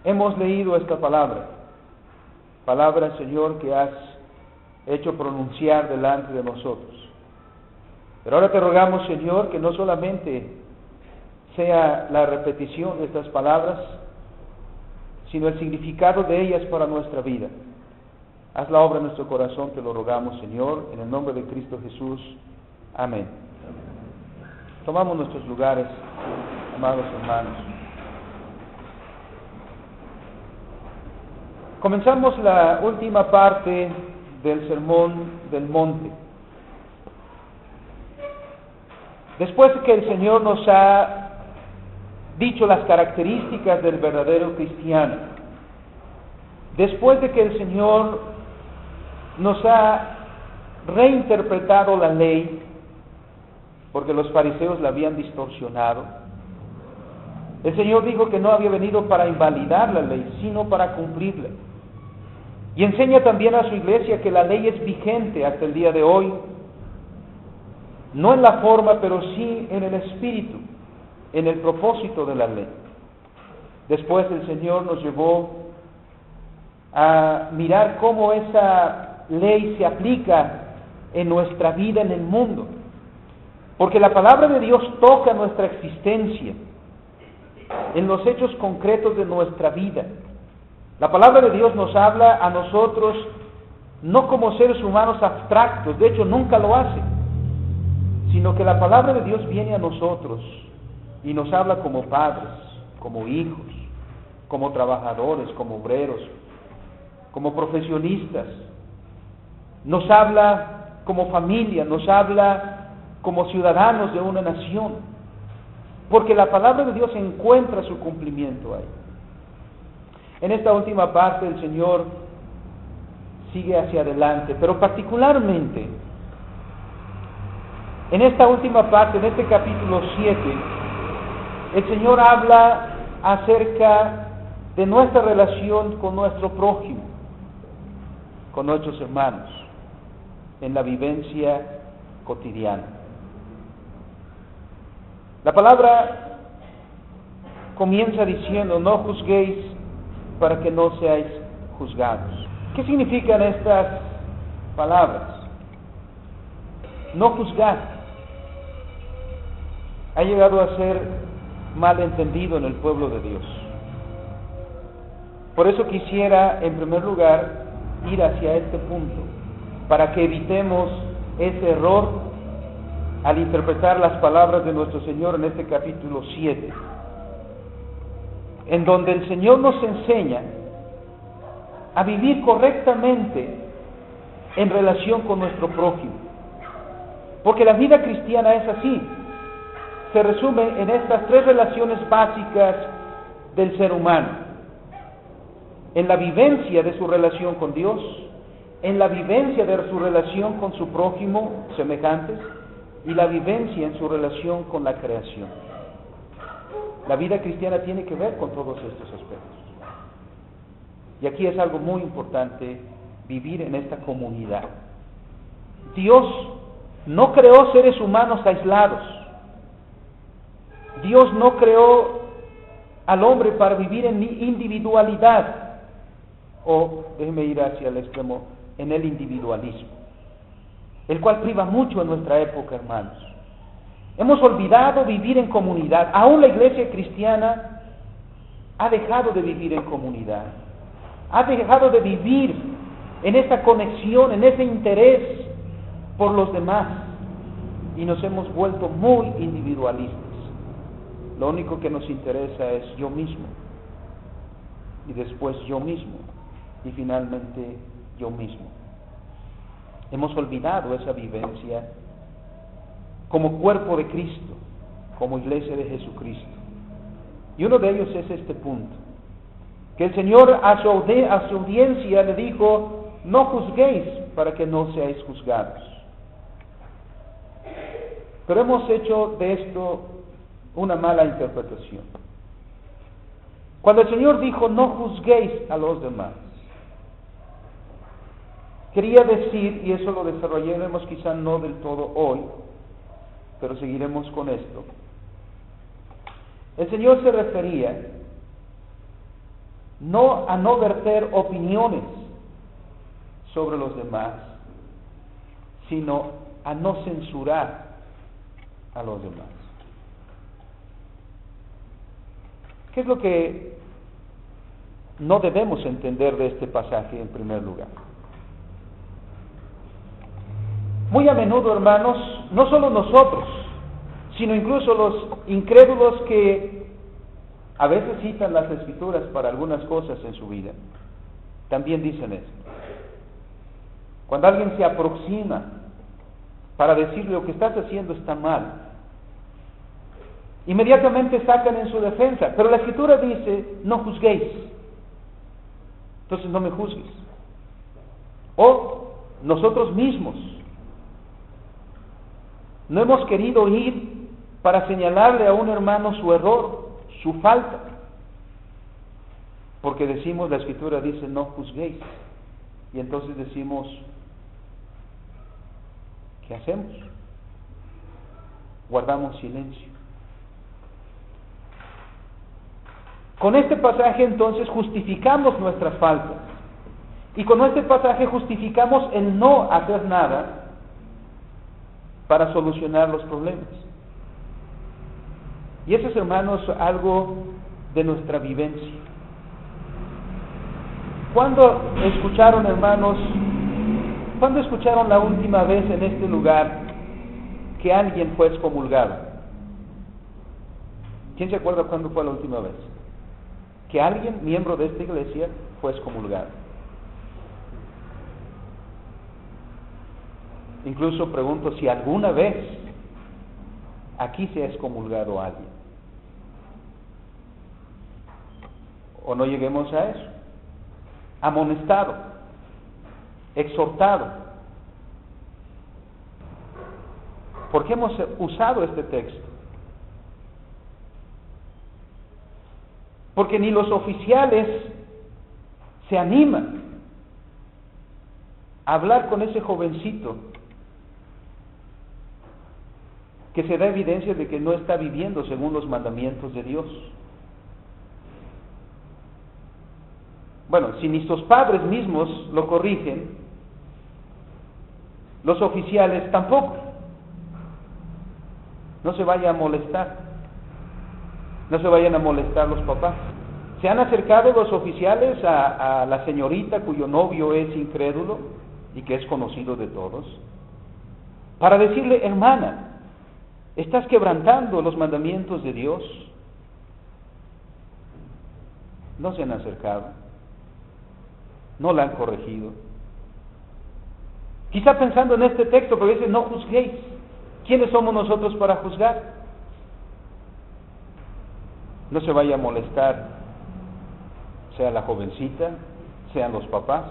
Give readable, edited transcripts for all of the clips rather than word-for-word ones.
hemos leído esta palabra, Señor, que has hecho pronunciar delante de nosotros. Pero ahora te rogamos, Señor, que no solamente sea la repetición de estas palabras, sino el significado de ellas para nuestra vida. Haz la obra en nuestro corazón, te lo rogamos, Señor, en el nombre de Cristo Jesús. Amén. Tomamos nuestros lugares, amados hermanos. Comenzamos la última parte del Sermón del Monte. Después de que el Señor nos ha dicho las características del verdadero cristiano, después de que el Señor nos ha reinterpretado la ley, porque los fariseos la habían distorsionado, el Señor dijo que no había venido para invalidar la ley, sino para cumplirla. Y enseña también a su iglesia que la ley es vigente hasta el día de hoy, no en la forma, pero sí en el espíritu, en el propósito de la ley. Después el Señor nos llevó a mirar cómo esa ley se aplica en nuestra vida en el mundo, porque la palabra de Dios toca nuestra existencia en los hechos concretos de nuestra vida. La palabra de Dios nos habla a nosotros no como seres humanos abstractos, de hecho nunca lo hace, sino que la palabra de Dios viene a nosotros y nos habla como padres, como hijos, como trabajadores, como obreros, como profesionistas. Nos habla como familia, nos habla como ciudadanos de una nación, porque la palabra de Dios encuentra su cumplimiento ahí. En esta última parte el Señor sigue hacia adelante, pero particularmente en esta última parte, en este capítulo 7, el Señor habla acerca de nuestra relación con nuestro prójimo, con nuestros hermanos, en la vivencia cotidiana. La palabra comienza diciendo: no juzguéis para que no seáis juzgados. ¿Qué significan estas palabras? No juzgar ha llegado a ser mal entendido en el pueblo de Dios. Por eso quisiera, en primer lugar, ir hacia este punto, para que evitemos ese error al interpretar las palabras de nuestro Señor en este capítulo 7, en donde el Señor nos enseña a vivir correctamente en relación con nuestro prójimo. Porque la vida cristiana es así, se resume en estas tres relaciones básicas del ser humano: en la vivencia de su relación con Dios, en la vivencia de su relación con su prójimo, semejantes, y la vivencia en su relación con la creación. La vida cristiana tiene que ver con todos estos aspectos. Y aquí es algo muy importante, vivir en esta comunidad. Dios no creó seres humanos aislados. Dios no creó al hombre para vivir en individualidad, o déjeme ir hacia el extremo, en el individualismo, el cual priva mucho en nuestra época, hermanos. Hemos olvidado vivir en comunidad. Aún la iglesia cristiana ha dejado de vivir en comunidad, ha dejado de vivir en esta conexión, en ese interés por los demás, y nos hemos vuelto muy individualistas. Lo único que nos interesa es yo mismo, y después yo mismo, y finalmente yo mismo. Hemos olvidado esa vivencia como cuerpo de Cristo, como iglesia de Jesucristo. Y uno de ellos es este punto, que el Señor a su audiencia le dijo: no juzguéis para que no seáis juzgados. Pero hemos hecho de esto una mala interpretación. Cuando el Señor dijo: no juzguéis a los demás, quería decir, y eso lo desarrollaremos quizá no del todo hoy, pero seguiremos con esto. El Señor se refería no a no verter opiniones sobre los demás, sino a no censurar a los demás. ¿Qué es lo que no debemos entender de este pasaje en primer lugar? Muy a menudo, hermanos, no solo nosotros, sino incluso los incrédulos que a veces citan las Escrituras para algunas cosas en su vida, también dicen esto. Cuando alguien se aproxima para decirle lo que estás haciendo está mal, inmediatamente sacan en su defensa, pero la Escritura dice, no juzguéis, entonces no me juzgues. O nosotros mismos no hemos querido ir para señalarle a un hermano su error, su falta, porque decimos, la Escritura dice, no juzguéis, y entonces decimos, ¿qué hacemos? Guardamos silencio. Con este pasaje entonces justificamos nuestras faltas, y con este pasaje justificamos el no hacer nada para solucionar los problemas. Y eso es, hermanos, algo de nuestra vivencia. ¿Cuándo escucharon, hermanos, cuándo escucharon la última vez en este lugar que alguien fue excomulgado? ¿Quién se acuerda cuándo fue la última vez que alguien, miembro de esta iglesia, fue excomulgado? Incluso pregunto si alguna vez aquí se ha excomulgado a alguien. O no lleguemos a eso. Amonestado, exhortado. ¿Por qué hemos usado este texto? Porque ni los oficiales se animan a hablar con ese jovencito que se da evidencia de que no está viviendo según los mandamientos de Dios. Bueno, si ni sus padres mismos lo corrigen, los oficiales tampoco. No se vaya a molestar. No se vayan a molestar los papás. ¿Se han acercado los oficiales a la señorita cuyo novio es incrédulo y que es conocido de todos, para decirle, hermana, estás quebrantando los mandamientos de Dios? No se han acercado. No la han corregido. Quizá pensando en este texto, pero dice, no juzguéis. ¿Quiénes somos nosotros para juzgar? No se vaya a molestar, sea la jovencita, sean los papás.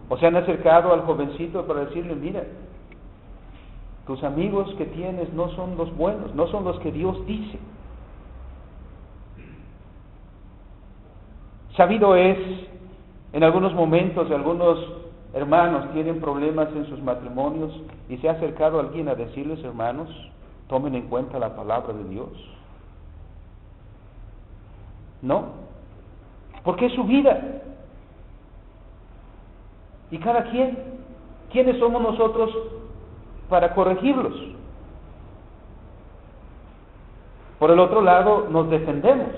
O se han acercado al jovencito para decirle, mira, tus amigos que tienes no son los buenos, no son los que Dios dice. Sabido es, en algunos momentos, algunos hermanos tienen problemas en sus matrimonios y se ha acercado alguien a decirles, hermanos, tomen en cuenta la palabra de Dios. No, porque es su vida. Y cada quien, ¿quiénes somos nosotros para corregirlos? Por el otro lado, nos defendemos.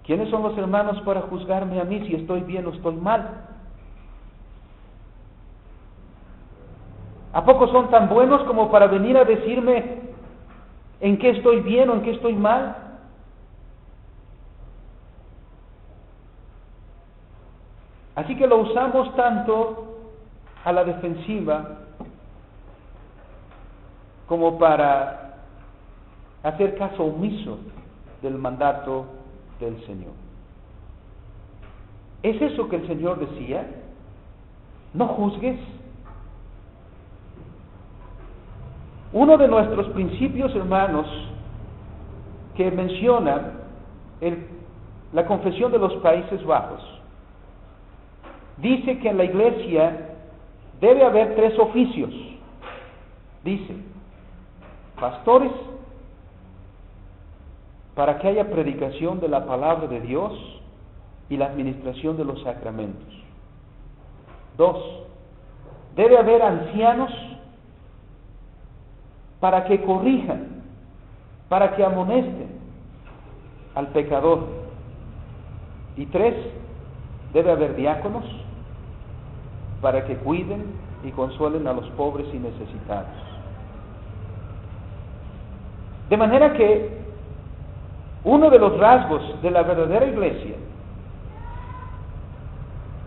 ¿Quiénes son los hermanos para juzgarme a mí si estoy bien o estoy mal? ¿A poco son tan buenos como para venir a decirme en qué estoy bien o en qué estoy mal? Así que lo usamos tanto a la defensiva como para hacer caso omiso del mandato del Señor. ¿Es eso que el Señor decía? No juzgues. Uno de nuestros principios, hermanos, que menciona la Confesión de los Países Bajos, dice que en la iglesia debe haber 3 oficios. Dice, pastores, para que haya predicación de la palabra de Dios y la administración de los sacramentos. 2, debe haber ancianos para que corrijan, para que amonesten al pecador. Y 3, debe haber diáconos para que cuiden y consuelen a los pobres y necesitados. De manera que uno de los rasgos de la verdadera iglesia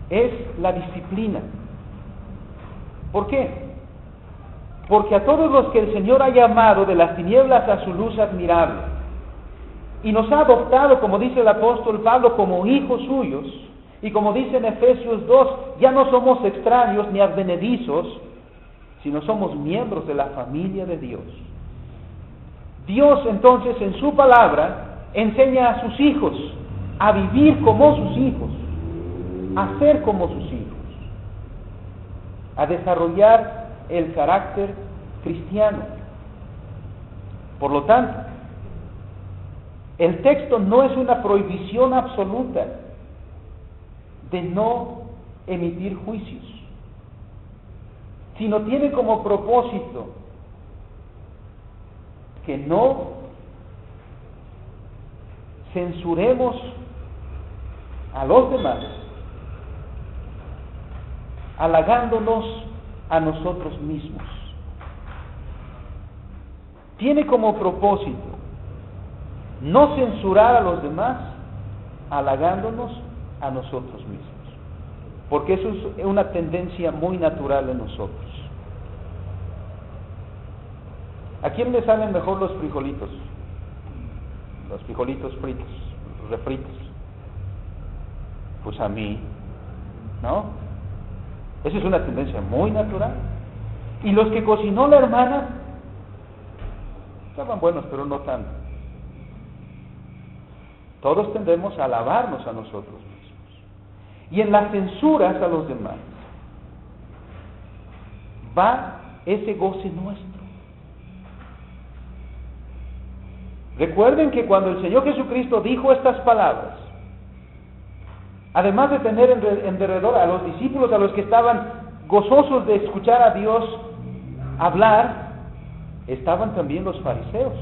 es la disciplina. ¿Por qué? Porque a todos los que el Señor ha llamado de las tinieblas a su luz admirable y nos ha adoptado, como dice el apóstol Pablo, como hijos suyos, y como dice en Efesios 2, ya no somos extraños ni advenedizos, sino somos miembros de la familia de Dios. Dios entonces en su palabra enseña a sus hijos a vivir como sus hijos, a ser como sus hijos, a desarrollar el carácter cristiano. Por lo tanto, el texto no es una prohibición absoluta de no emitir juicios, sino tiene como propósito que no censuremos a los demás, halagándonos a nosotros mismos. Tiene como propósito no censurar a los demás, halagándonos a nosotros mismos, porque eso es una tendencia muy natural en nosotros. ¿A quién le salen mejor los frijolitos? Los frijolitos fritos, los refritos. Pues a mí, ¿no? Esa es una tendencia muy natural. Y los que cocinó la hermana estaban buenos, pero no tanto. Todos tendemos a alabarnos a nosotros mismos. Y en las censuras a los demás va ese goce nuestro. Recuerden que cuando el Señor Jesucristo dijo estas palabras, además de tener en derredor a los discípulos, a los que estaban gozosos de escuchar a Dios hablar, estaban también los fariseos.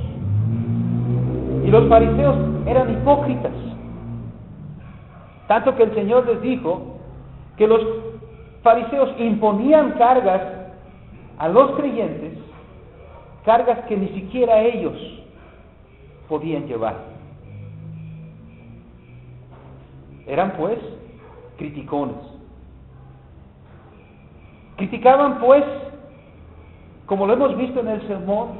Y los fariseos eran hipócritas, tanto que el Señor les dijo que los fariseos imponían cargas a los creyentes, cargas que ni siquiera ellos podían llevar. Eran pues criticones. Criticaban pues, como lo hemos visto en el sermón,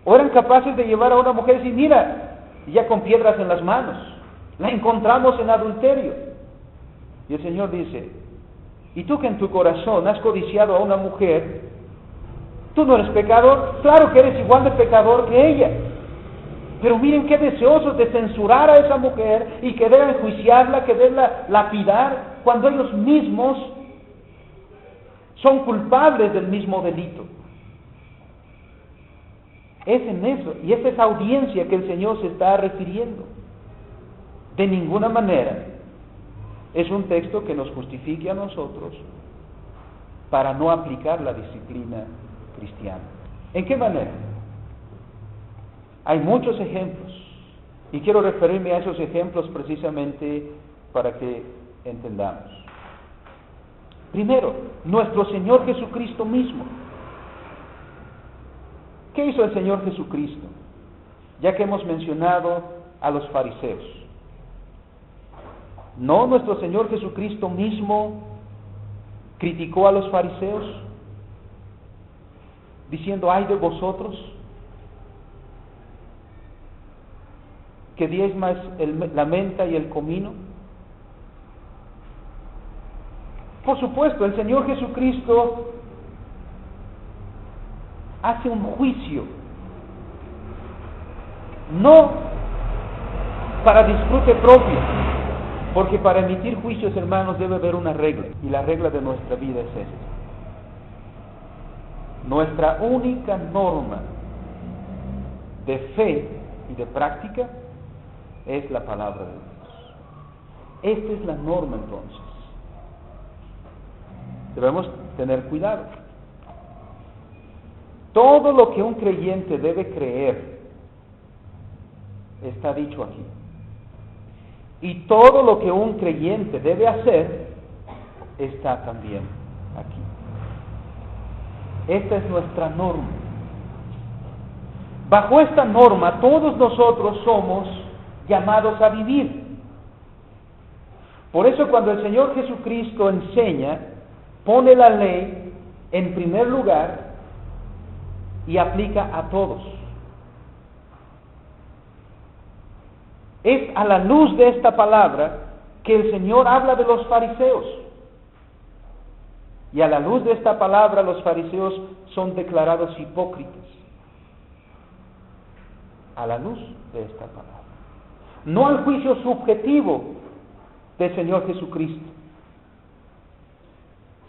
o eran capaces de llevar a una mujer y decir, mira, ya con piedras en las manos, la encontramos en adulterio. Y el Señor dice, ¿y tú que en tu corazón has codiciado a una mujer, tú no eres pecador? Claro que eres igual de pecador que ella. Pero miren qué deseosos de censurar a esa mujer y querer enjuiciarla, quererla lapidar, cuando ellos mismos son culpables del mismo delito. Es en eso, y es esa audiencia que el Señor se está refiriendo. De ninguna manera es un texto que nos justifique a nosotros para no aplicar la disciplina cristiana. ¿En qué manera? Hay muchos ejemplos, y quiero referirme a esos ejemplos precisamente para que entendamos. Primero, nuestro Señor Jesucristo mismo. ¿Qué hizo el Señor Jesucristo? Ya que hemos mencionado a los fariseos. ¿No nuestro Señor Jesucristo mismo criticó a los fariseos? Diciendo, ay de vosotros, que diezmáis la menta y el comino. Por supuesto, el Señor Jesucristo hace un juicio, no para disfrute propio, porque para emitir juicios, hermanos, debe haber una regla, y la regla de nuestra vida es esta. Nuestra única norma de fe y de práctica es la palabra de Dios. Esta es la norma entonces. Debemos tener cuidado. Todo lo que un creyente debe creer está dicho aquí. Y todo lo que un creyente debe hacer está también aquí. Esta es nuestra norma. Bajo esta norma, todos nosotros somos llamados a vivir. Por eso cuando el Señor Jesucristo enseña, pone la ley en primer lugar y aplica a todos. Es a la luz de esta palabra que el Señor habla de los fariseos. Y a la luz de esta palabra los fariseos son declarados hipócritas. A la luz de esta palabra. No al juicio subjetivo del Señor Jesucristo,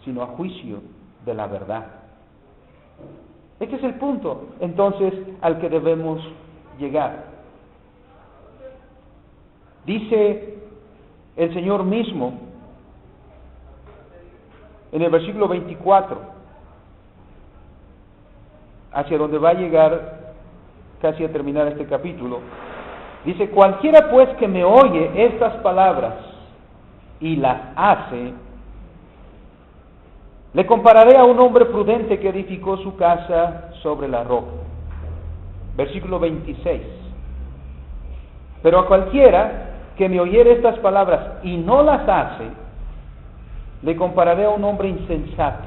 sino a juicio de la verdad. Este es el punto, entonces, al que debemos llegar. Dice el Señor mismo en el versículo 24, hacia donde va a llegar casi a terminar este capítulo, dice: cualquiera pues que me oye estas palabras y las hace, le compararé a un hombre prudente que edificó su casa sobre la roca. Versículo 26. Pero a cualquiera que me oyere estas palabras y no las hace, le compararé a un hombre insensato.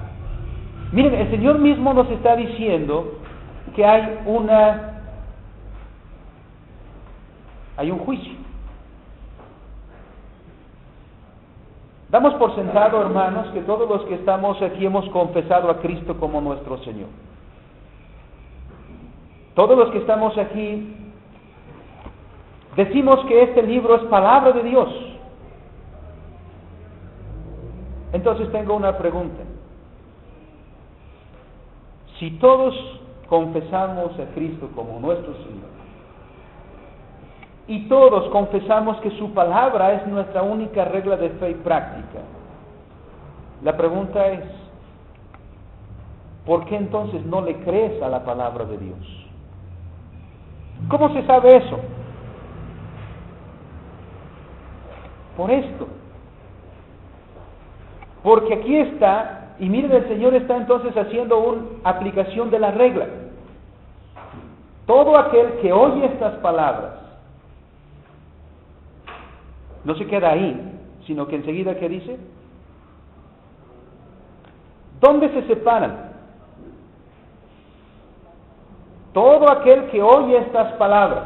Miren, el Señor mismo nos está diciendo que hay un juicio. Damos por sentado, hermanos, que todos los que estamos aquí hemos confesado a Cristo como nuestro Señor. Todos los que estamos aquí decimos que este libro es palabra de Dios. Entonces tengo una pregunta. Si todos confesamos a Cristo como nuestro Señor, y todos confesamos que su palabra es nuestra única regla de fe y práctica, la pregunta es, ¿por qué entonces no le crees a la palabra de Dios? ¿Cómo se sabe eso? Por esto. Porque aquí está, y miren, el Señor está entonces haciendo una aplicación de la regla. Todo aquel que oye estas palabras no se queda ahí, sino que enseguida, ¿qué dice? ¿Dónde se separan? Todo aquel que oye estas palabras.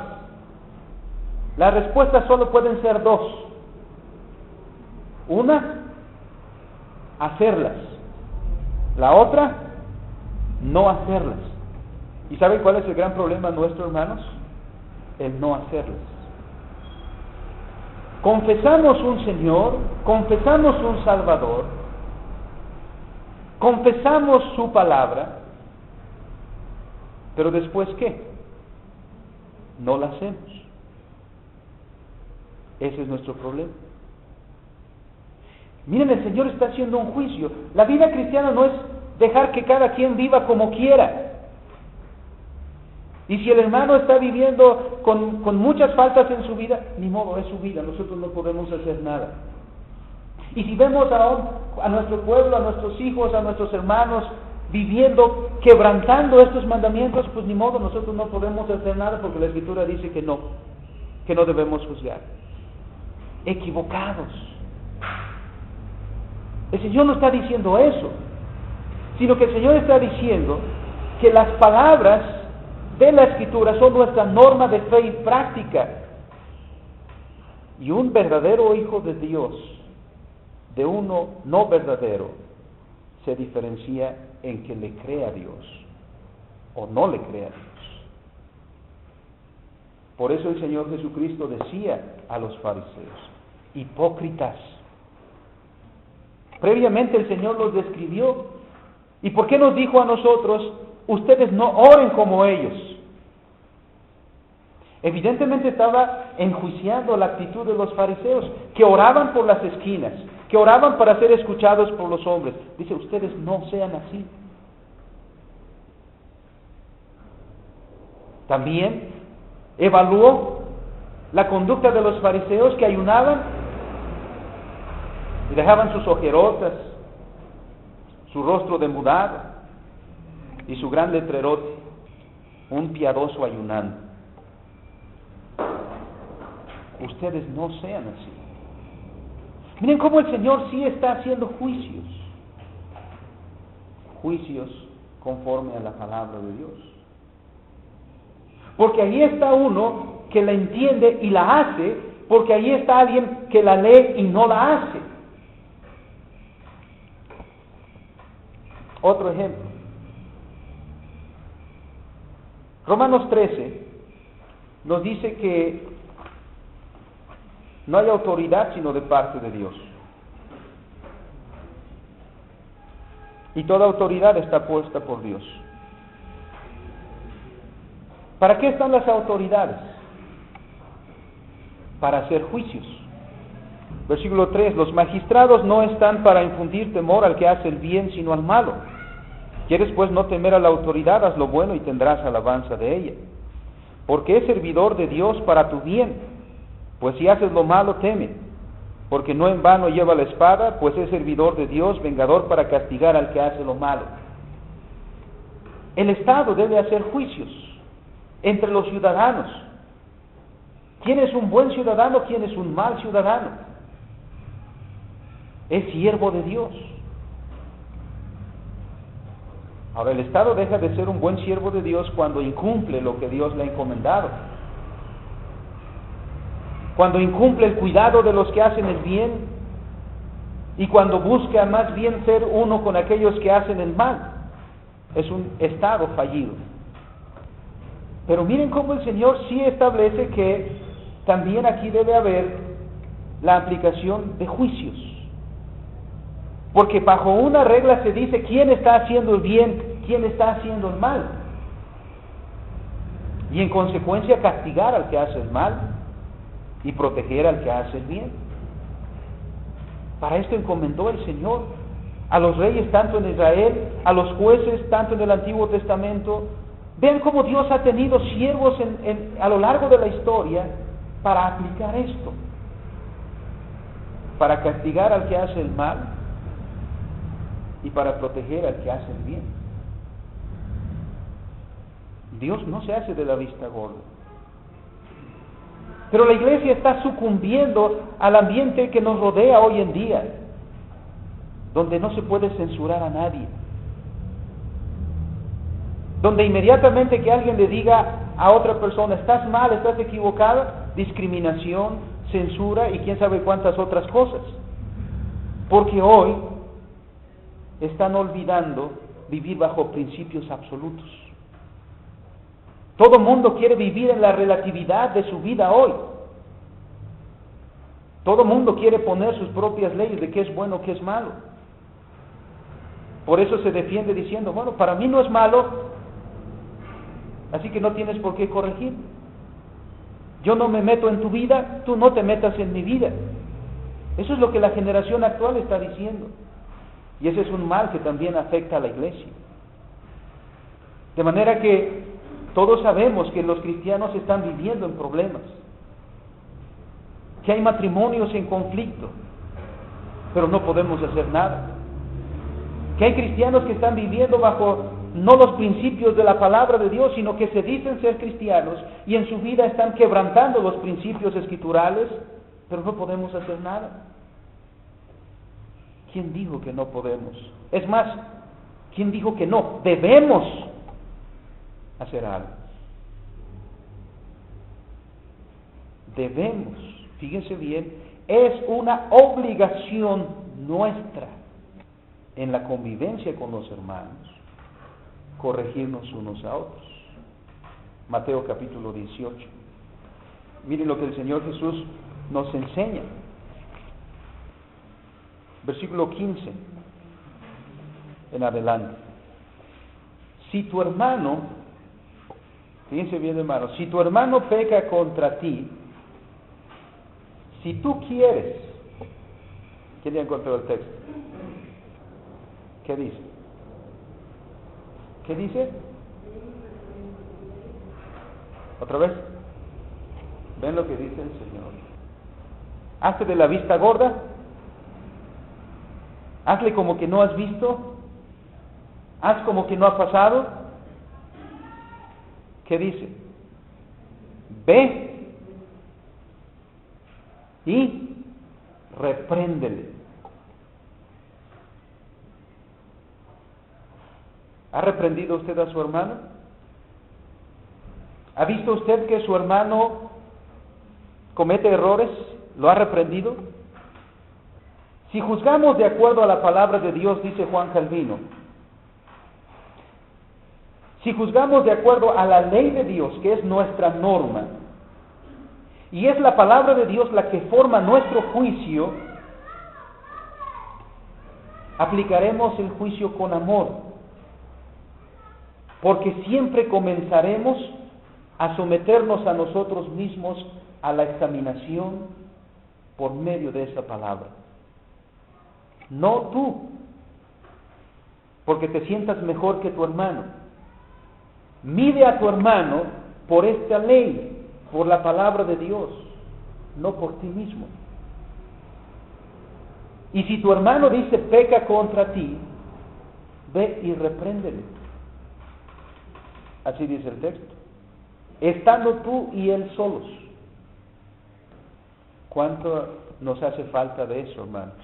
Las respuestas solo pueden ser dos. Una, hacerlas. La otra, no hacerlas. ¿Y saben cuál es el gran problema nuestro, hermanos? El no hacerlas. Confesamos un Señor, confesamos un Salvador, confesamos su palabra, pero después ¿qué? No la hacemos. Ese es nuestro problema. Miren, el Señor está haciendo un juicio. La vida cristiana no es dejar que cada quien viva como quiera. Y si el hermano está viviendo con muchas faltas en su vida, ni modo, es su vida, nosotros no podemos hacer nada. Y si vemos a nuestro pueblo, a nuestros hijos, a nuestros hermanos viviendo, quebrantando estos mandamientos, pues ni modo, nosotros no podemos hacer nada porque la Escritura dice que no debemos juzgar. Equivocados. El Señor no está diciendo eso, sino que el Señor está diciendo que las palabras de la Escritura son nuestra norma de fe y práctica. Y un verdadero hijo de Dios de uno no verdadero se diferencia en que le crea a Dios o no le crea a Dios. Por eso el Señor Jesucristo decía a los fariseos: hipócritas. Previamente el Señor los describió. ¿Y por qué nos dijo a nosotros: ustedes no oren como ellos? Evidentemente estaba enjuiciando la actitud de los fariseos, que oraban por las esquinas, que oraban para ser escuchados por los hombres. Dice, ustedes no sean así. También evaluó la conducta de los fariseos que ayunaban y dejaban sus ojerotas, su rostro demudado y su gran letrerote, un piadoso ayunando. Ustedes no sean así. Miren cómo el Señor sí está haciendo juicios conforme a la palabra de Dios. Porque ahí está uno que la entiende y la hace, porque ahí está alguien que la lee y no la hace. Otro ejemplo. Romanos 13 nos dice que no hay autoridad sino de parte de Dios. Y toda autoridad está puesta por Dios. ¿Para qué están las autoridades? Para hacer juicios. Versículo 3, los magistrados no están para infundir temor al que hace el bien, sino al malo. ¿Quieres pues no temer a la autoridad? Haz lo bueno y tendrás alabanza de ella. Porque es servidor de Dios para tu bien. Pues si haces lo malo, teme. Porque no en vano lleva la espada, pues es servidor de Dios, vengador para castigar al que hace lo malo. El Estado debe hacer juicios entre los ciudadanos. ¿Quién es un buen ciudadano? ¿Quién es un mal ciudadano? Es siervo de Dios. Ahora, el Estado deja de ser un buen siervo de Dios cuando incumple lo que Dios le ha encomendado. Cuando incumple el cuidado de los que hacen el bien y cuando busca más bien ser uno con aquellos que hacen el mal. Es un Estado fallido. Pero miren cómo el Señor sí establece que también aquí debe haber la aplicación de juicios. Porque bajo una regla se dice quién está haciendo el bien, quién está haciendo el mal. Y en consecuencia castigar al que hace el mal y proteger al que hace el bien. Para esto encomendó el Señor a los reyes tanto en Israel, a los jueces tanto en el Antiguo Testamento. Vean cómo Dios ha tenido siervos a lo largo de la historia para aplicar esto, para castigar al que hace el mal y para proteger al que hace el bien. Dios no se hace de la vista gorda. Pero la iglesia está sucumbiendo al ambiente que nos rodea hoy en día, donde no se puede censurar a nadie, donde inmediatamente que alguien le diga a otra persona, estás mal, estás equivocada, discriminación, censura y quién sabe cuántas otras cosas. Porque hoy están olvidando vivir bajo principios absolutos. Todo mundo quiere vivir en la relatividad de su vida hoy. Todo mundo quiere poner sus propias leyes de qué es bueno, qué es malo. Por eso se defiende diciendo, bueno, para mí no es malo, así que no tienes por qué corregir. Yo no me meto en tu vida, tú no te metas en mi vida. Eso es lo que la generación actual está diciendo. Y ese es un mal que también afecta a la iglesia. De manera que todos sabemos que los cristianos están viviendo en problemas, que hay matrimonios en conflicto, pero no podemos hacer nada. Que hay cristianos que están viviendo bajo no los principios de la palabra de Dios, sino que se dicen ser cristianos y en su vida están quebrantando los principios escriturales, pero no podemos hacer nada. ¿Quién dijo que no podemos? Es más, ¿quién dijo que no? Debemos hacer algo. Debemos, fíjense bien, es una obligación nuestra en la convivencia con los hermanos, corregirnos unos a otros. Mateo capítulo 18. Miren lo que el Señor Jesús nos enseña. Versículo 15 en adelante. Si tu hermano Fíjense bien, hermano, si tu hermano peca contra ti, si tú quieres, ¿quién ya encontró el texto? ¿Qué dice? ¿Qué dice? ¿Otra vez? ¿Ven lo que dice el Señor? Hazte de la vista gorda, hazle como que no has visto, haz como que no ha pasado. ¿Qué dice? Ve y repréndele. ¿Ha reprendido usted a su hermano? ¿Ha visto usted que su hermano comete errores? ¿Lo ha reprendido? Si juzgamos de acuerdo a la palabra de Dios, dice Juan Calvino, si juzgamos de acuerdo a la ley de Dios, que es nuestra norma, y es la palabra de Dios la que forma nuestro juicio, aplicaremos el juicio con amor, porque siempre comenzaremos a someternos a nosotros mismos a la examinación por medio de esa palabra. No tú, porque te sientas mejor que tu hermano. Mide a tu hermano por esta ley, por la palabra de Dios, no por ti mismo. Y si tu hermano dice peca contra ti, ve y repréndele. Así dice el texto. Estando tú y él solos. ¿Cuánto nos hace falta de eso, hermanos?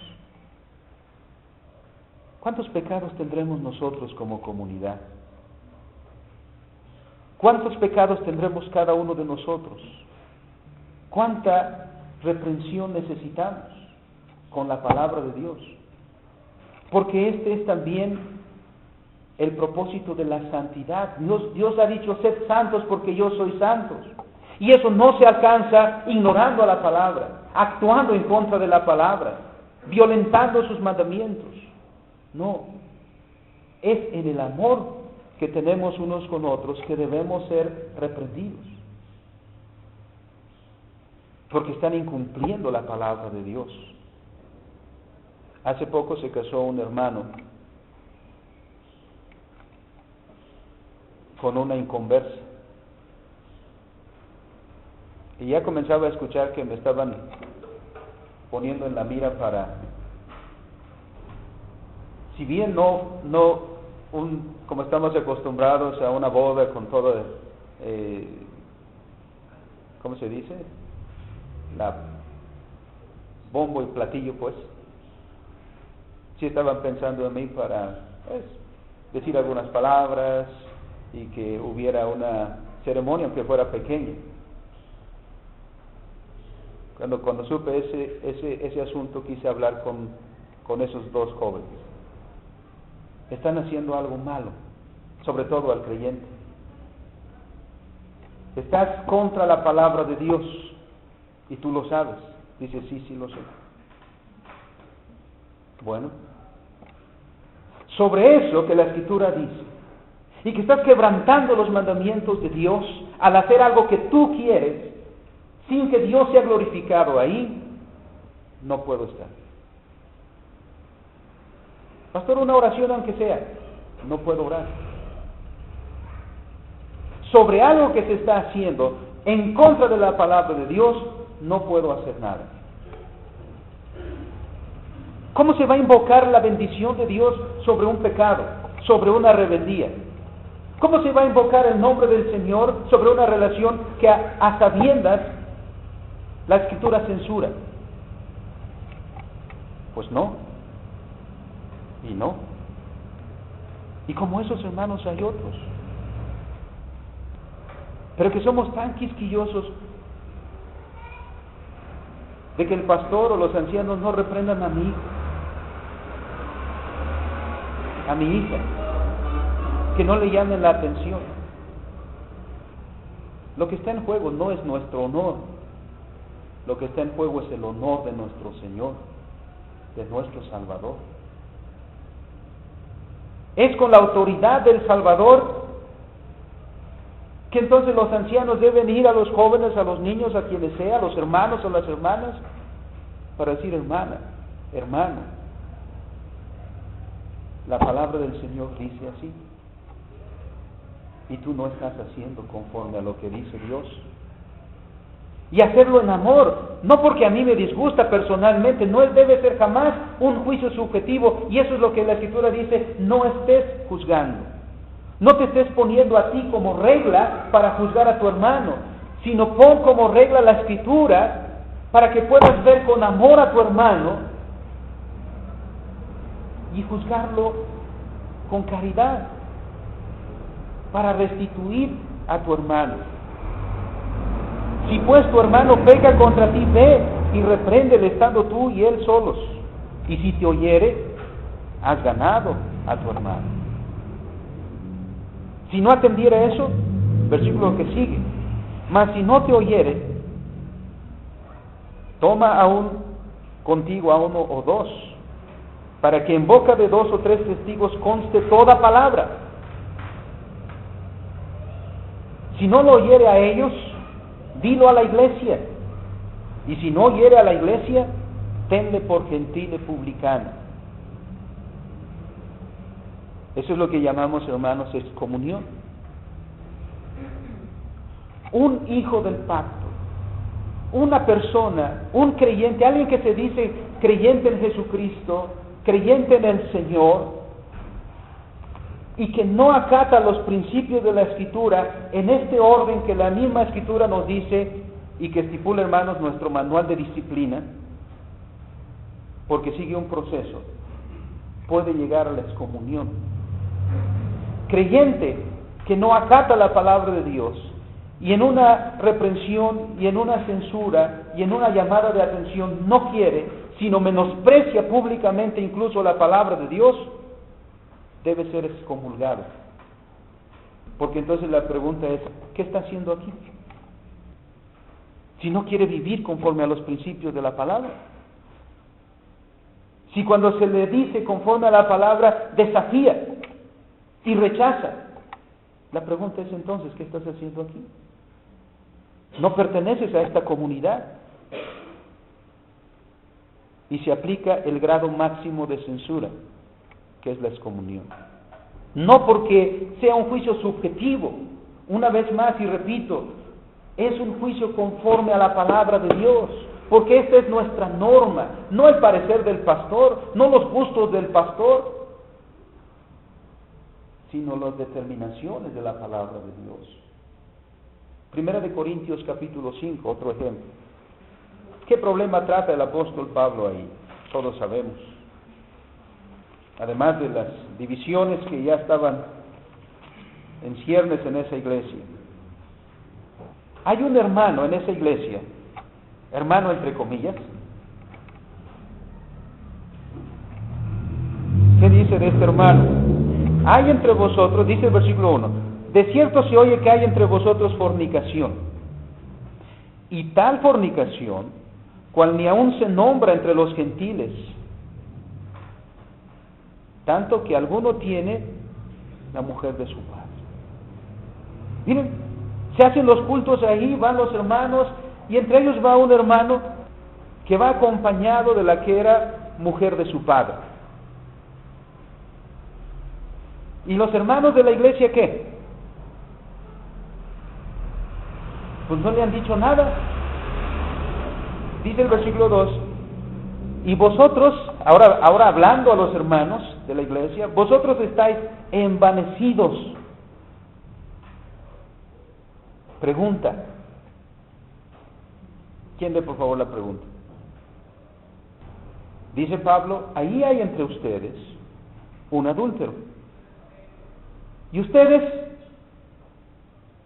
¿Cuántos pecados tendremos nosotros como comunidad? ¿Cuántos pecados tendremos cada uno de nosotros? ¿Cuánta reprensión necesitamos con la palabra de Dios? Porque este es también el propósito de la santidad. Dios ha dicho, sed santos porque yo soy santo. Y eso no se alcanza ignorando a la palabra, actuando en contra de la palabra, violentando sus mandamientos. No, es en el amor que tenemos unos con otros que debemos ser reprendidos, porque están incumpliendo la palabra de Dios. Hace poco se casó un hermano con una inconversa, y ya comenzaba a escuchar que me estaban poniendo en la mira para, si bien no como estamos acostumbrados a una boda con todo, ¿cómo se dice? La bombo y platillo, pues. Sí estaban pensando en mí para decir algunas palabras y que hubiera una ceremonia, aunque fuera pequeña. Cuando supe ese asunto, quise hablar con esos dos jóvenes. Están haciendo algo malo, sobre todo al creyente. Estás contra la palabra de Dios y tú lo sabes. Dice, sí, lo sé. Bueno, sobre eso que la Escritura dice, y que estás quebrantando los mandamientos de Dios al hacer algo que tú quieres, sin que Dios sea glorificado ahí, no puedo estar. Pastor, una oración aunque sea, no puedo orar. Sobre algo que se está haciendo en contra de la palabra de Dios, no puedo hacer nada. ¿Cómo se va a invocar la bendición de Dios sobre un pecado, sobre una rebeldía? ¿Cómo se va a invocar el nombre del Señor sobre una relación que a sabiendas la Escritura censura? Pues no. Y no. Y como esos hermanos hay otros. Pero que somos tan quisquillosos de que el pastor o los ancianos no reprendan a mi hijo, a mi hija, que no le llamen la atención. Lo que está en juego no es nuestro honor, lo que está en juego es el honor de nuestro Señor, de nuestro Salvador. Es con la autoridad del Salvador Que entonces los ancianos deben ir a los jóvenes, a los niños, a quienes sea, a los hermanos o las hermanas, para decir: hermana, hermano, la palabra del Señor dice así, y tú no estás haciendo conforme a lo que dice Dios. Y hacerlo en amor, no porque a mí me disgusta personalmente, no debe ser jamás un juicio subjetivo, y eso es lo que la Escritura dice: no estés juzgando, no te estés poniendo a ti como regla para juzgar a tu hermano, sino pon como regla la Escritura para que puedas ver con amor a tu hermano y juzgarlo con caridad, para restituir a tu hermano. Si pues tu hermano peca contra ti, ve y repréndele estando tú y él solos. Y si te oyere, has ganado a tu hermano. Si no atendiera eso, versículo que sigue: mas si no te oyere, toma aún contigo a uno o dos, para que en boca de 2 o 3 testigos conste toda palabra. Si no lo oyere a ellos, dilo a la iglesia, y si no oyere a la iglesia, tenle por gentil y publicano. Eso es lo que llamamos, hermanos, excomunión. Un hijo del pacto, una persona, un creyente, alguien que se dice creyente en Jesucristo, creyente en el Señor, y que no acata los principios de la Escritura en este orden que la misma Escritura nos dice y que estipula, hermanos, nuestro manual de disciplina, porque sigue un proceso, puede llegar a la excomunión. Creyente que no acata la palabra de Dios, y en una reprensión y en una censura y en una llamada de atención no quiere, sino menosprecia públicamente incluso la palabra de Dios, debe ser excomulgado. Porque entonces la pregunta es: ¿qué está haciendo aquí? Si no quiere vivir conforme a los principios de la palabra. Si cuando se le dice conforme a la palabra desafía y rechaza, la pregunta es entonces: ¿qué estás haciendo aquí? No perteneces a esta comunidad. Y se aplica el grado máximo de censura, que es la excomunión. No porque sea un juicio subjetivo, una vez más y repito, es un juicio conforme a la palabra de Dios, porque esta es nuestra norma, no el parecer del pastor, no los gustos del pastor, sino las determinaciones de la palabra de Dios. Primera de Corintios capítulo 5, otro ejemplo. ¿Qué problema trata el apóstol Pablo ahí? Todos sabemos. Además de las divisiones que ya estaban en ciernes en esa iglesia. Hay un hermano en esa iglesia, hermano entre comillas. ¿Qué dice de este hermano? Hay entre vosotros, dice el versículo 1, de cierto se oye que hay entre vosotros fornicación, y tal fornicación, cual ni aun se nombra entre los gentiles, tanto que alguno tiene la mujer de su padre. Miren, se hacen los cultos ahí, van los hermanos, y entre ellos va un hermano que va acompañado de la que era mujer de su padre. ¿Y los hermanos de la iglesia qué? Pues no le han dicho nada. Dice el versículo 2, y vosotros, ahora hablando a los hermanos de la iglesia, vosotros estáis envanecidos. Pregunta. ¿Quién lee por favor la pregunta? Dice Pablo, ahí hay entre ustedes un adúltero. ¿Y ustedes?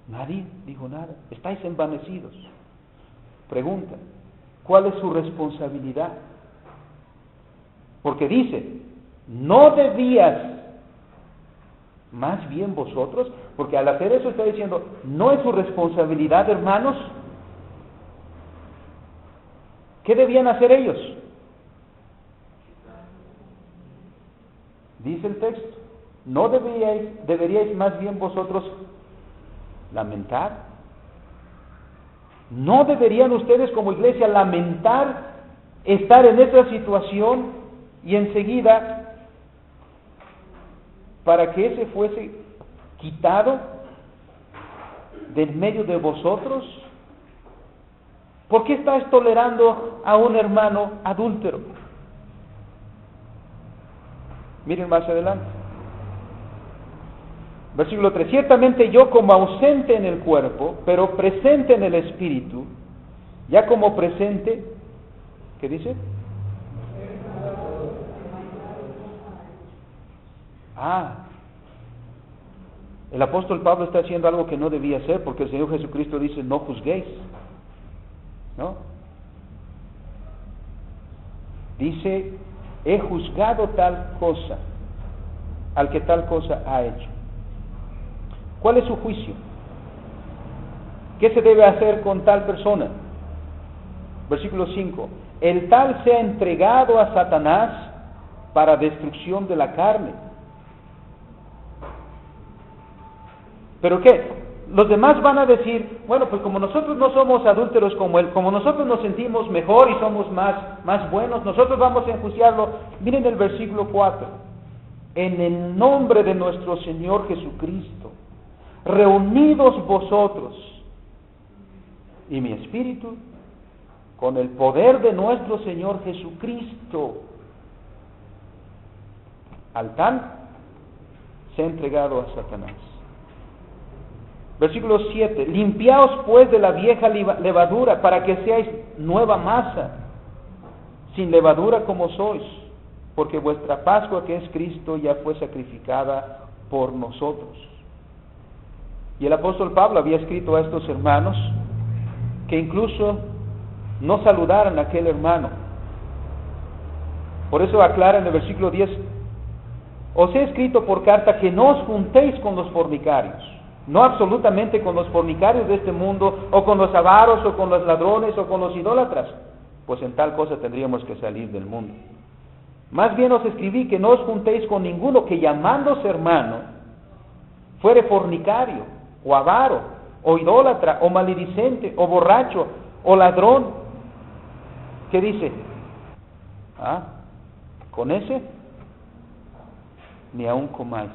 Nadie dijo nada. Estáis envanecidos. Pregunta, ¿cuál es su responsabilidad? Porque dice, ¿no debías más bien vosotros? Porque al hacer eso está diciendo, ¿no es su responsabilidad, hermanos? ¿Qué debían hacer ellos? Dice el texto, ¿no deberíais más bien vosotros lamentar. ¿No deberían ustedes como iglesia lamentar estar en esa situación y enseguida, para que ese fuese quitado del medio de vosotros? ¿Por qué estáis tolerando a un hermano adúltero? Miren más adelante. Versículo 3. Ciertamente yo como ausente en el cuerpo, pero presente en el espíritu, ya como presente, ¿qué dice? El apóstol Pablo está haciendo algo que no debía hacer, porque el Señor Jesucristo dice, no juzguéis, ¿no? Dice, he juzgado tal cosa, al que tal cosa ha hecho. ¿Cuál es su juicio? ¿Qué se debe hacer con tal persona? Versículo 5. El tal sea entregado a Satanás para destrucción de la carne. ¿Pero qué? Los demás van a decir, bueno, pues como nosotros no somos adúlteros como él, como nosotros nos sentimos mejor y somos más buenos, nosotros vamos a enjuiciarlo. Miren el versículo 4. En el nombre de nuestro Señor Jesucristo, reunidos vosotros y mi espíritu, con el poder de nuestro Señor Jesucristo, al tal se ha entregado a Satanás. Versículo 7. Limpiaos pues de la vieja levadura, para que seáis nueva masa, sin levadura como sois, porque vuestra Pascua, que es Cristo, ya fue sacrificada por nosotros. Y el apóstol Pablo había escrito a estos hermanos que incluso no saludaran a aquel hermano. Por eso aclara en el versículo 10, os he escrito por carta que no os juntéis con los fornicarios, no absolutamente con los fornicarios de este mundo, o con los avaros, o con los ladrones, o con los idólatras, pues en tal cosa tendríamos que salir del mundo. Más bien os escribí que no os juntéis con ninguno que llamándose hermano fuere fornicario, o avaro, o idólatra, o maledicente, o borracho, o ladrón. ¿Qué dice? Con ese ni aun comáis.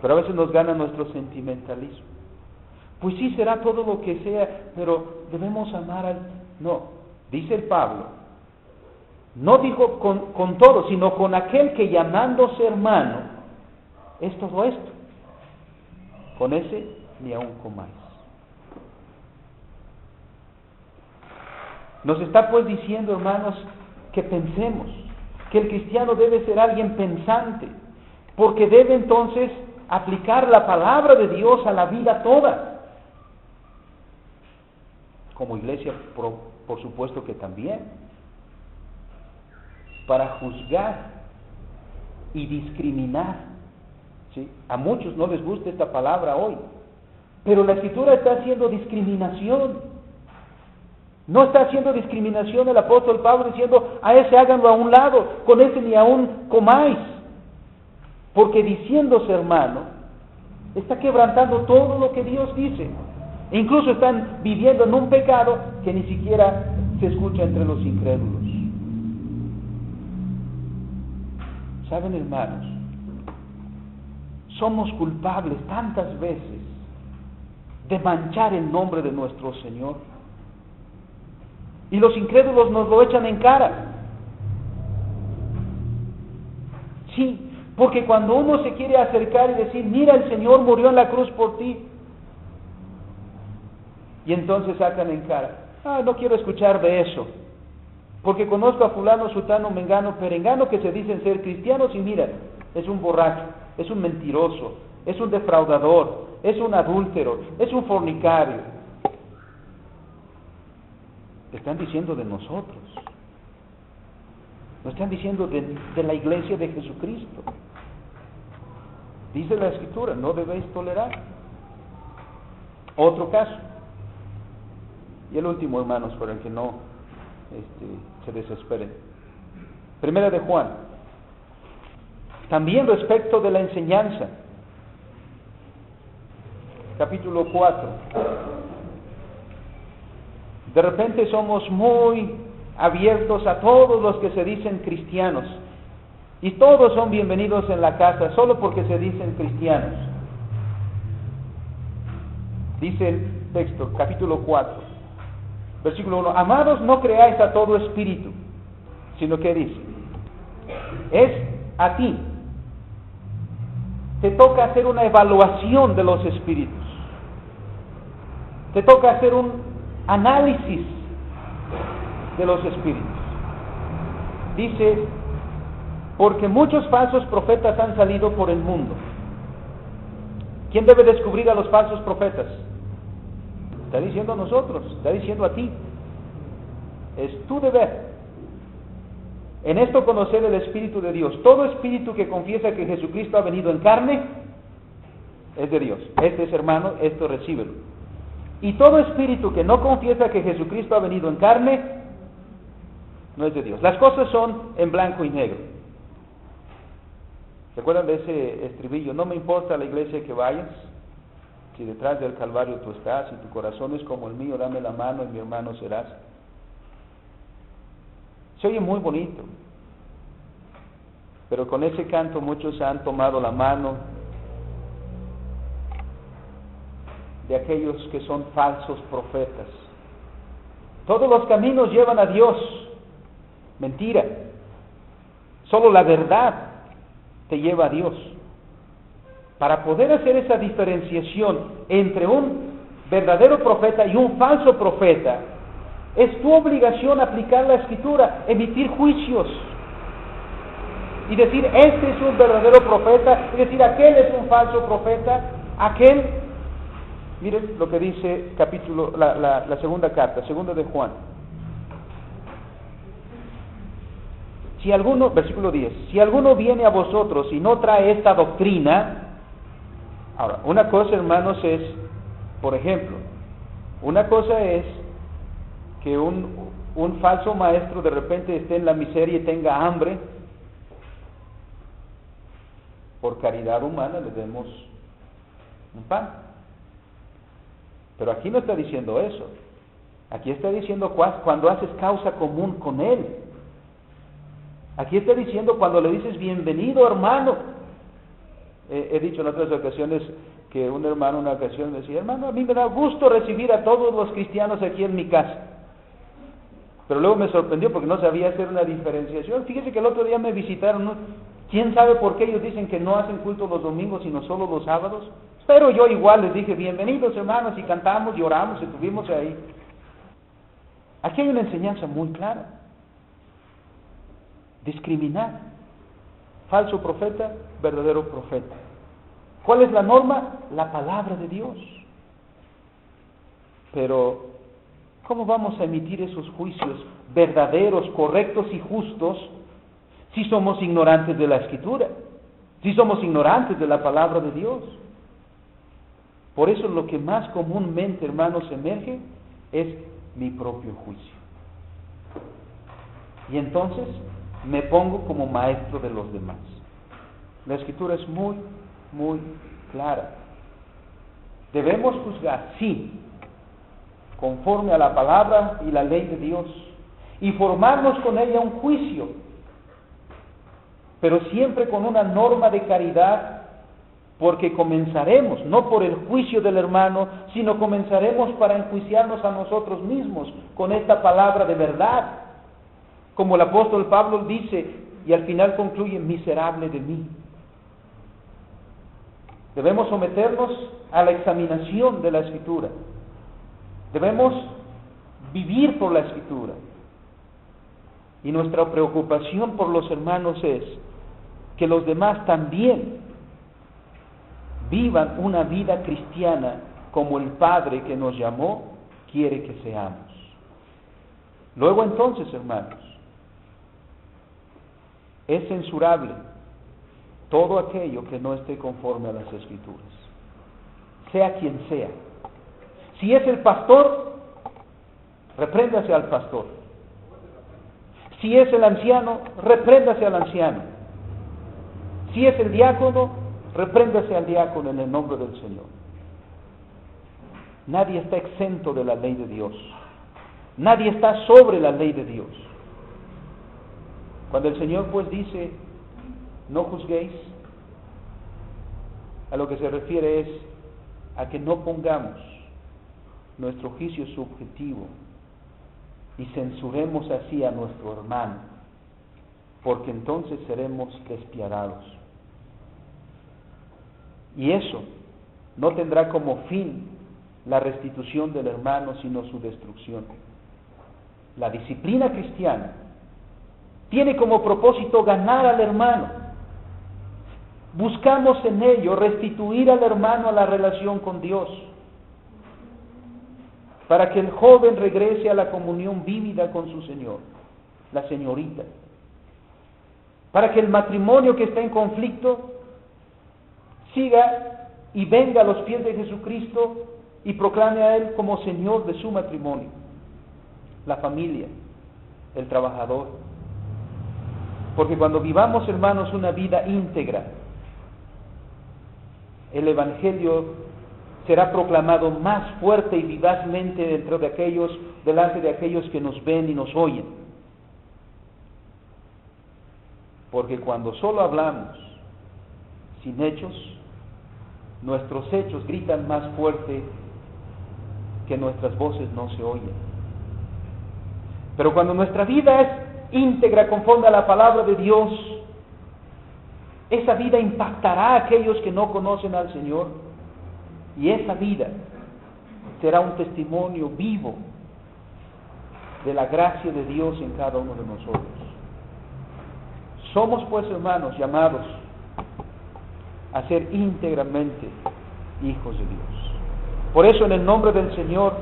Pero a veces nos gana nuestro sentimentalismo. Pues sí, será todo lo que sea, pero debemos amar al... No, dice el Pablo, no dijo con todo, sino con aquel que llamándose hermano es todo esto. Con ese ni aun comáis. Nos está pues diciendo, hermanos, que pensemos, que el cristiano debe ser alguien pensante, porque debe entonces aplicar la palabra de Dios a la vida toda. Como iglesia, por supuesto que también, para juzgar y discriminar. ¿Sí? A muchos no les gusta esta palabra hoy, pero la Escritura está haciendo discriminación. No está haciendo discriminación el apóstol Pablo diciendo, a ese háganlo a un lado, con ese ni aún comáis. Porque diciéndose hermano, está quebrantando todo lo que Dios dice. E incluso están viviendo en un pecado que ni siquiera se escucha entre los incrédulos. ¿Saben, hermanos? Somos culpables tantas veces de manchar el nombre de nuestro Señor. Y los incrédulos nos lo echan en cara. Sí, porque cuando uno se quiere acercar y decir, mira, el Señor murió en la cruz por ti, y entonces sacan en cara, no quiero escuchar de eso, porque conozco a fulano, sutano, mengano, perengano, que se dicen ser cristianos, y mira, es un borracho, es un mentiroso, es un defraudador, es un adúltero, es un fornicario. Están diciendo de nosotros, no están diciendo de la iglesia de Jesucristo. Dice la Escritura, no debéis tolerar. Otro caso, y el último, hermanos, para el que no se desesperen. Primera de Juan, también respecto de la enseñanza. capítulo 4. De repente somos muy abiertos a todos los que se dicen cristianos, y todos son bienvenidos en la casa solo porque se dicen cristianos. Dice el texto, capítulo 4, versículo 1: amados, no creáis a todo espíritu, sino que dice, es a ti. Te toca hacer una evaluación de los espíritus. Te toca hacer un análisis de los espíritus. Dice, porque muchos falsos profetas han salido por el mundo. ¿Quién debe descubrir a los falsos profetas? Está diciendo a nosotros, está diciendo a ti. Es tu deber. En esto conocer el Espíritu de Dios. Todo espíritu que confiesa que Jesucristo ha venido en carne es de Dios. Este es hermano, esto recíbelo. Y todo espíritu que no confiesa que Jesucristo ha venido en carne no es de Dios. Las cosas son en blanco y negro. ¿Se acuerdan de ese estribillo? No me importa la iglesia que vayas, si detrás del Calvario tú estás y tu corazón es como el mío, dame la mano y mi hermano serás. Se oye muy bonito, pero con ese canto muchos han tomado la mano de aquellos que son falsos profetas. Todos los caminos llevan a Dios. Mentira. Solo la verdad te lleva a Dios. Para poder hacer esa diferenciación entre un verdadero profeta y un falso profeta, es tu obligación aplicar la Escritura, emitir juicios y decir, este es un verdadero profeta, y decir, aquel es un falso profeta, aquel. Miren lo que dice capítulo, la segunda carta, segunda de Juan. Si alguno, versículo 10, si alguno viene a vosotros y no trae esta doctrina. Ahora, una cosa, hermanos, es, por ejemplo, una cosa es que un falso maestro de repente esté en la miseria y tenga hambre. Por caridad humana le demos un pan. Pero aquí no está diciendo eso. Aquí está diciendo cuando haces causa común con él. Aquí está diciendo cuando le dices bienvenido, hermano. He dicho en otras ocasiones que un hermano una ocasión me decía, hermano, a mí me da gusto recibir a todos los cristianos aquí en mi casa. Pero luego me sorprendió porque no sabía hacer una diferenciación. Fíjese que el otro día me visitaron, ¿no? ¿Quién sabe por qué ellos dicen que no hacen culto los domingos sino solo los sábados? Pero yo igual les dije, bienvenidos hermanos, y cantamos y oramos y estuvimos ahí. Aquí hay una enseñanza muy clara. Discriminar. Falso profeta, verdadero profeta. ¿Cuál es la norma? La palabra de Dios. Pero, ¿cómo vamos a emitir esos juicios verdaderos, correctos y justos si somos ignorantes de la Escritura? Si somos ignorantes de la palabra de Dios. Por eso lo que más comúnmente, hermanos, emerge es mi propio juicio. Y entonces me pongo como maestro de los demás. La Escritura es muy, muy clara. Debemos juzgar, sí, conforme a la palabra y la ley de Dios, y formarnos con ella un juicio, pero siempre con una norma de caridad, porque comenzaremos, no por el juicio del hermano, sino comenzaremos para enjuiciarnos a nosotros mismos con esta palabra de verdad. Como el apóstol Pablo dice, y al final concluye, miserable de mí. Debemos someternos a la examinación de la Escritura. Debemos vivir por la Escritura. Y nuestra preocupación por los hermanos es que los demás también vivan una vida cristiana como el Padre que nos llamó quiere que seamos. Luego entonces, hermanos, es censurable todo aquello que no esté conforme a las Escrituras, sea quien sea. Si es el pastor, repréndase al pastor. Si es el anciano, repréndase al anciano. Si es el diácono, repréndase al diácono en el nombre del Señor. Nadie está exento de la ley de Dios. Nadie está sobre la ley de Dios. Cuando el Señor pues dice, no juzguéis, a lo que se refiere es a que no pongamos nuestro juicio subjetivo y censuremos así a nuestro hermano, porque entonces seremos despiadados. Y eso no tendrá como fin la restitución del hermano, sino su destrucción. La disciplina cristiana tiene como propósito ganar al hermano. Buscamos en ello restituir al hermano a la relación con Dios, para que el joven regrese a la comunión vívida con su Señor, la señorita, para que el matrimonio que está en conflicto siga y venga a los pies de Jesucristo y proclame a Él como Señor de su matrimonio, la familia, el trabajador. Porque cuando vivamos, hermanos, una vida íntegra, el Evangelio será proclamado más fuerte y vivazmente delante de aquellos que nos ven y nos oyen. Porque cuando solo hablamos sin hechos, nuestros hechos gritan más fuerte que nuestras voces no se oyen. Pero cuando nuestra vida es íntegra conforme a la palabra de Dios, esa vida impactará a aquellos que no conocen al Señor. Y esa vida será un testimonio vivo de la gracia de Dios en cada uno de nosotros. Somos pues, hermanos, llamados a ser íntegramente hijos de Dios. Por eso, en el nombre del Señor,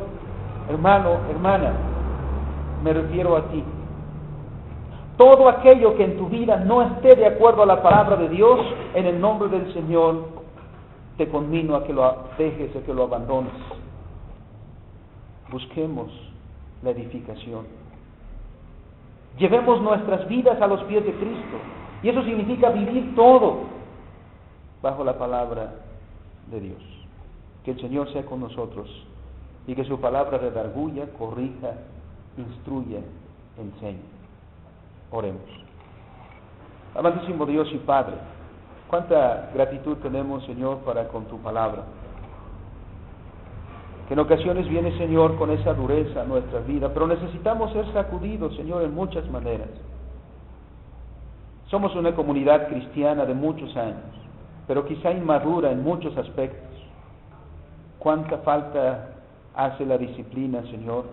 hermano, hermana, me refiero a ti. Todo aquello que en tu vida no esté de acuerdo a la palabra de Dios, en el nombre del Señor, te conmino a que lo dejes, a que lo abandones. Busquemos la edificación. Llevemos nuestras vidas a los pies de Cristo. Y eso significa vivir todo bajo la palabra de Dios. Que el Señor sea con nosotros y que su palabra redarguya, corrija, instruya, enseñe. Oremos. Amantísimo Dios y Padre, cuánta gratitud tenemos, Señor, para con tu palabra. Que en ocasiones viene, Señor, con esa dureza a nuestra vida, pero necesitamos ser sacudidos, Señor, en muchas maneras. Somos una comunidad cristiana de muchos años, pero quizá inmadura en muchos aspectos. Cuánta falta hace la disciplina, Señor.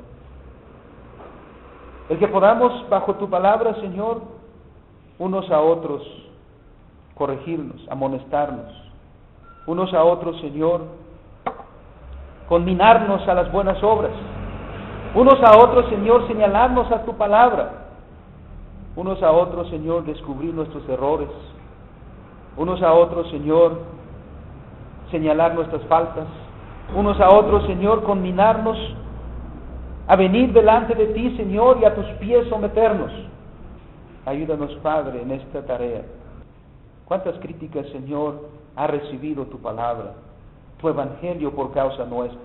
El que podamos, bajo tu palabra, Señor, unos a otros corregirnos, amonestarnos, unos a otros, Señor, conminarnos a las buenas obras, unos a otros, Señor, señalarnos a tu palabra, unos a otros, Señor, descubrir nuestros errores, unos a otros, Señor, señalar nuestras faltas, unos a otros, Señor, conminarnos a venir delante de ti, Señor, y a tus pies someternos. Ayúdanos, Padre, en esta tarea. ¿Cuántas críticas, Señor, ha recibido tu palabra, tu evangelio por causa nuestra?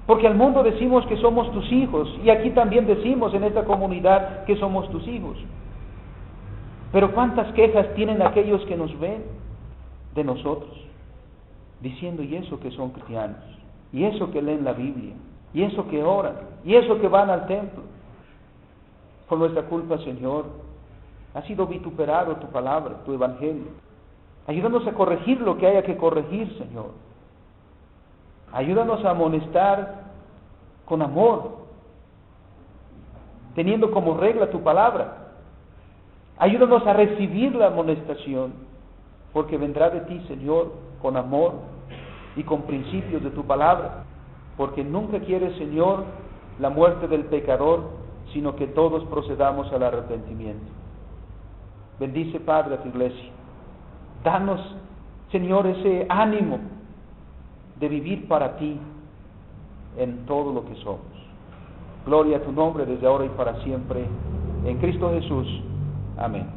Porque al mundo decimos que somos tus hijos, y aquí también decimos en esta comunidad que somos tus hijos. Pero ¿cuántas quejas tienen aquellos que nos ven de nosotros? Diciendo, y eso que son cristianos, y eso que leen la Biblia, y eso que oran, y eso que van al templo. Por nuestra culpa, Señor, ha sido vituperado tu palabra, tu evangelio. Ayúdanos a corregir lo que haya que corregir, Señor. Ayúdanos a amonestar con amor, teniendo como regla tu palabra. Ayúdanos a recibir la amonestación, porque vendrá de ti, Señor, con amor y con principios de tu palabra, porque nunca quieres, Señor, la muerte del pecador, sino que todos procedamos al arrepentimiento. Bendice, Padre, a tu iglesia. Danos, Señor, ese ánimo de vivir para ti en todo lo que somos. Gloria a tu nombre desde ahora y para siempre. En Cristo Jesús. Amén.